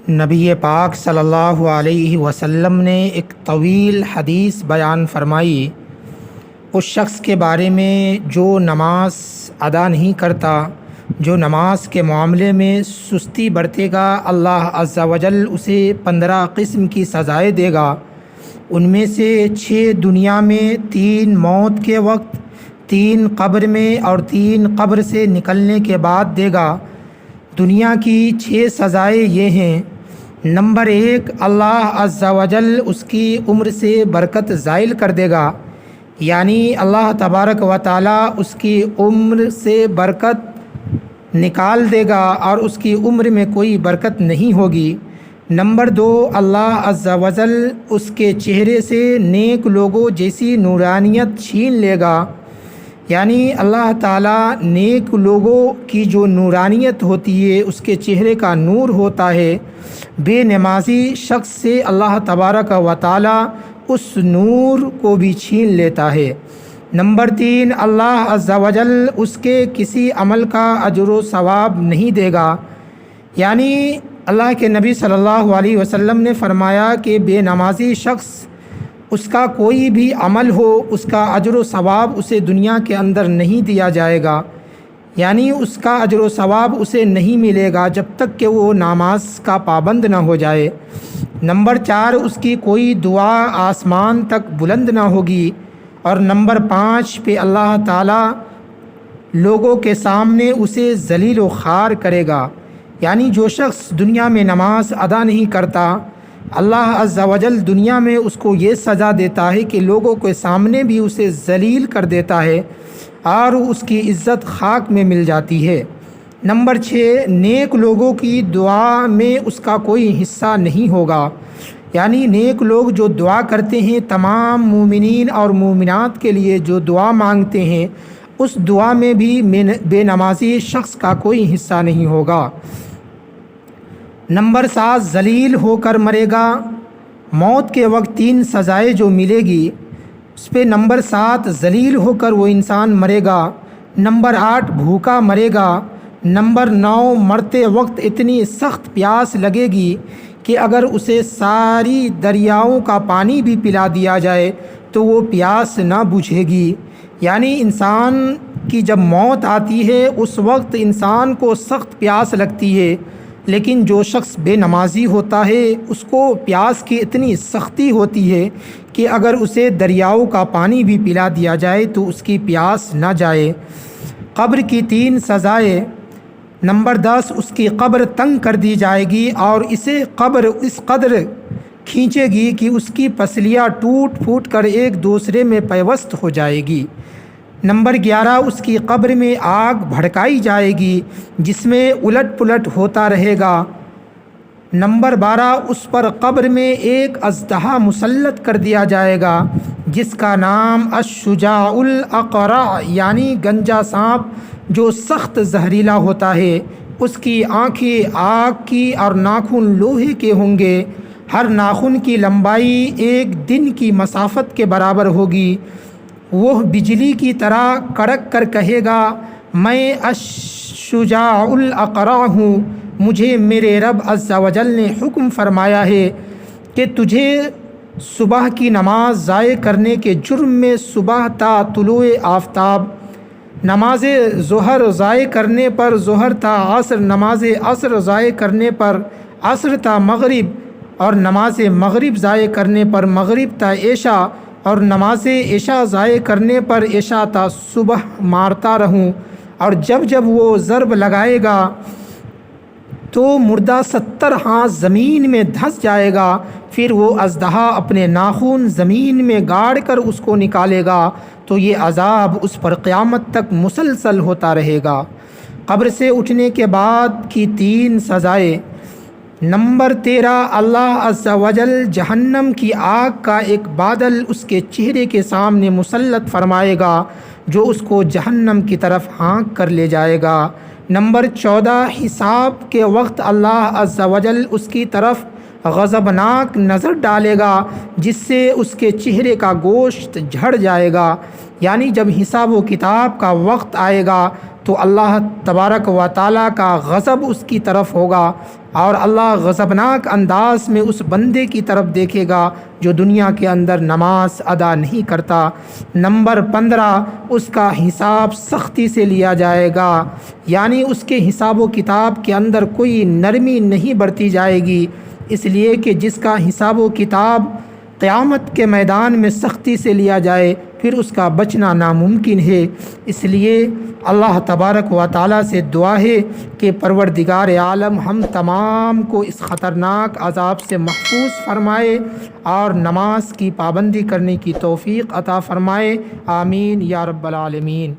نبی پاک صلی اللہ علیہ وسلم نے ایک طویل حدیث بیان فرمائی اس شخص کے بارے میں جو نماز ادا نہیں کرتا، جو نماز کے معاملے میں سستی برتے گا، اللہ عز و جل اسے 15 قسم کی سزائیں دے گا۔ ان میں سے 6 دنیا میں، 3 موت کے وقت، 3 قبر میں اور 3 قبر سے نکلنے کے بعد دے گا۔ دنیا کی 6 سزائیں یہ ہیں۔ نمبر 1، اللہ عز و جل اس کی عمر سے برکت زائل کر دے گا، یعنی اللہ تبارک و تعالی اس کی عمر سے برکت نکال دے گا اور اس کی عمر میں کوئی برکت نہیں ہوگی۔ نمبر 2، اللہ عز و جل اس کے چہرے سے نیک لوگوں جیسی نورانیت چھین لے گا، یعنی اللہ تعالیٰ نیک لوگوں کی جو نورانیت ہوتی ہے، اس کے چہرے کا نور ہوتا ہے، بے نمازی شخص سے اللہ تبارک و تعالیٰ اس نور کو بھی چھین لیتا ہے۔ نمبر 3، اللہ عز و جل اس کے کسی عمل کا اجر و ثواب نہیں دے گا، یعنی اللہ کے نبی صلی اللہ علیہ وسلم نے فرمایا کہ بے نمازی شخص، اس کا کوئی بھی عمل ہو، اس کا اجر و ثواب اسے دنیا کے اندر نہیں دیا جائے گا، یعنی اس کا اجر و ثواب اسے نہیں ملے گا جب تک کہ وہ نماز کا پابند نہ ہو جائے۔ نمبر 4، اس کی کوئی دعا آسمان تک بلند نہ ہوگی۔ اور نمبر 5 پہ اللہ تعالیٰ لوگوں کے سامنے اسے ذلیل و خوار کرے گا، یعنی جو شخص دنیا میں نماز ادا نہیں کرتا، اللہ عز و جل دنیا میں اس کو یہ سزا دیتا ہے کہ لوگوں کے سامنے بھی اسے ذلیل کر دیتا ہے اور اس کی عزت خاک میں مل جاتی ہے۔ نمبر 6، نیک لوگوں کی دعا میں اس کا کوئی حصہ نہیں ہوگا، یعنی نیک لوگ جو دعا کرتے ہیں، تمام مومنین اور مومنات کے لیے جو دعا مانگتے ہیں، اس دعا میں بھی بے نمازی شخص کا کوئی حصہ نہیں ہوگا۔ نمبر 7، ذلیل ہو کر مرے گا۔ موت کے وقت 3 سزائیں جو ملے گی اس پہ نمبر 7 ذلیل ہو کر وہ انسان مرے گا۔ نمبر 8 بھوکا مرے گا۔ نمبر 9 مرتے وقت اتنی سخت پیاس لگے گی کہ اگر اسے ساری دریاؤں کا پانی بھی پلا دیا جائے تو وہ پیاس نہ بجھے گی، یعنی انسان کی جب موت آتی ہے اس وقت انسان کو سخت پیاس لگتی ہے، لیکن جو شخص بے نمازی ہوتا ہے اس کو پیاس کی اتنی سختی ہوتی ہے کہ اگر اسے دریاؤں کا پانی بھی پلا دیا جائے تو اس کی پیاس نہ جائے۔ قبر کی 3 سزائیں۔ نمبر 10، اس کی قبر تنگ کر دی جائے گی اور اسے قبر اس قدر کھینچے گی کہ اس کی پسلیاں ٹوٹ پھوٹ کر ایک دوسرے میں پیوست ہو جائے گی۔ نمبر 11، اس کی قبر میں آگ بھڑکائی جائے گی جس میں الٹ پلٹ ہوتا رہے گا۔ نمبر 12، اس پر قبر میں ایک اژدہا مسلط کر دیا جائے گا جس کا نام الشجاع الاقرع، یعنی گنجا سانپ جو سخت زہریلا ہوتا ہے۔ اس کی آنکھیں آگ کی اور ناخن لوہے کے ہوں گے، ہر ناخن کی لمبائی 1 دن کی مسافت کے برابر ہوگی۔ وہ بجلی کی طرح کڑک کر کہے گا، میں الشجاع الاقرع ہوں، مجھے میرے رب عز و جل نے حکم فرمایا ہے کہ تجھے صبح کی نماز ضائع کرنے کے جرم میں صبح تا طلوع آفتاب، نماز ظہر ضائع کرنے پر ظہر تا عصر، نماز عصر ضائع کرنے پر عصر تا مغرب، اور نماز مغرب ضائع کرنے پر مغرب تا عشاء، اور نماز عشاء ضائع کرنے پر عشاء تا صبح مارتا رہوں۔ اور جب جب وہ ضرب لگائے گا تو مردہ 70 ہاتھ زمین میں دھنس جائے گا، پھر وہ اژدہا اپنے ناخن زمین میں گاڑ کر اس کو نکالے گا تو یہ عذاب اس پر قیامت تک مسلسل ہوتا رہے گا۔ قبر سے اٹھنے کے بعد کی 3 سزائیں۔ نمبر 13، اللہ عز و جل جہنم کی آگ کا ایک بادل اس کے چہرے کے سامنے مسلط فرمائے گا جو اس کو جہنم کی طرف ہانک کر لے جائے گا۔ نمبر 14، حساب کے وقت اللہ عز و جل اس کی طرف غضبناک نظر ڈالے گا جس سے اس کے چہرے کا گوشت جھڑ جائے گا، یعنی جب حساب و کتاب کا وقت آئے گا تو اللہ تبارک و تعالیٰ کا غضب اس کی طرف ہوگا اور اللہ غضبناک انداز میں اس بندے کی طرف دیکھے گا جو دنیا کے اندر نماز ادا نہیں کرتا۔ نمبر 15، اس کا حساب سختی سے لیا جائے گا، یعنی اس کے حساب و کتاب کے اندر کوئی نرمی نہیں برتی جائے گی، اس لیے کہ جس کا حساب و کتاب قیامت کے میدان میں سختی سے لیا جائے پھر اس کا بچنا ناممکن ہے۔ اس لیے اللہ تبارک و تعالیٰ سے دعا ہے کہ پروردگار عالم ہم تمام کو اس خطرناک عذاب سے محفوظ فرمائے اور نماز کی پابندی کرنے کی توفیق عطا فرمائے، آمین یا رب العالمین۔